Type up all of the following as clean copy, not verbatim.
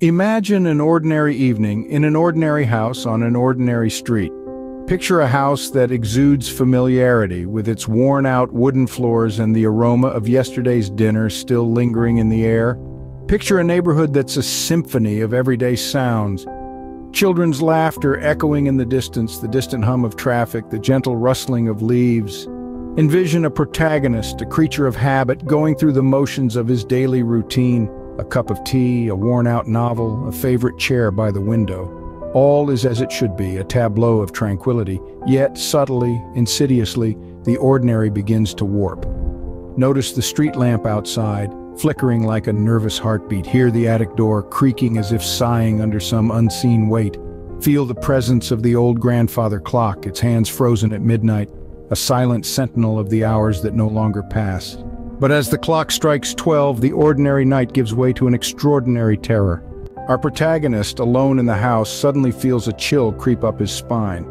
Imagine an ordinary evening in an ordinary house on an ordinary street. Picture a house that exudes familiarity with its worn-out wooden floors and the aroma of yesterday's dinner still lingering in the air. Picture a neighborhood that's a symphony of everyday sounds. Children's laughter echoing in the distance, the distant hum of traffic, the gentle rustling of leaves. Envision a protagonist, a creature of habit, going through the motions of his daily routine. A cup of tea, a worn-out novel, a favorite chair by the window. All is as it should be, a tableau of tranquility. Yet, subtly, insidiously, the ordinary begins to warp. Notice the street lamp outside, flickering like a nervous heartbeat. Hear the attic door creaking as if sighing under some unseen weight. Feel the presence of the old grandfather clock, its hands frozen at midnight, a silent sentinel of the hours that no longer pass. But as the clock strikes 12, the ordinary night gives way to an extraordinary terror. Our protagonist, alone in the house, suddenly feels a chill creep up his spine.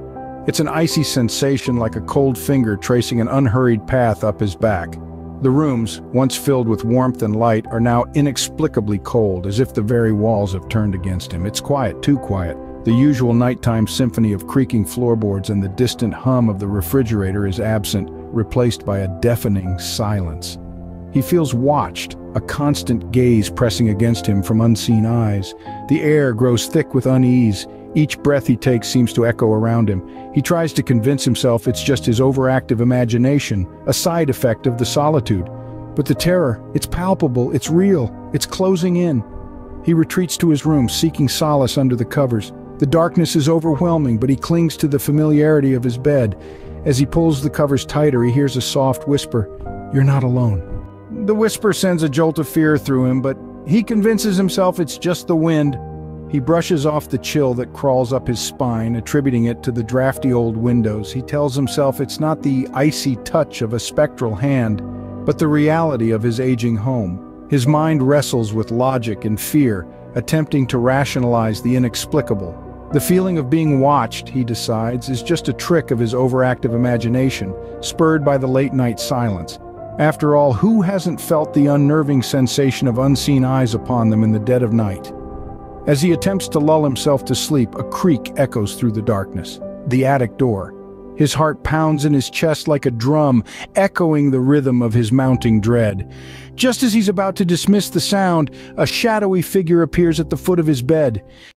It's an icy sensation like a cold finger tracing an unhurried path up his back. The rooms, once filled with warmth and light, are now inexplicably cold, as if the very walls have turned against him. It's quiet, too quiet. The usual nighttime symphony of creaking floorboards and the distant hum of the refrigerator is absent, replaced by a deafening silence. He feels watched, a constant gaze pressing against him from unseen eyes. The air grows thick with unease. Each breath he takes seems to echo around him. He tries to convince himself it's just his overactive imagination, a side effect of the solitude. But the terror, it's palpable, it's real, it's closing in. He retreats to his room, seeking solace under the covers. The darkness is overwhelming, but he clings to the familiarity of his bed. As he pulls the covers tighter, he hears a soft whisper, "You're not alone." The whisper sends a jolt of fear through him, but he convinces himself it's just the wind. He brushes off the chill that crawls up his spine, attributing it to the drafty old windows. He tells himself it's not the icy touch of a spectral hand, but the reality of his aging home. His mind wrestles with logic and fear, attempting to rationalize the inexplicable. The feeling of being watched, he decides, is just a trick of his overactive imagination, spurred by the late-night silence. After all, who hasn't felt the unnerving sensation of unseen eyes upon them in the dead of night? As he attempts to lull himself to sleep, a creak echoes through the darkness. The attic door. His heart pounds in his chest like a drum, echoing the rhythm of his mounting dread. Just as he's about to dismiss the sound, a shadowy figure appears at the foot of his bed.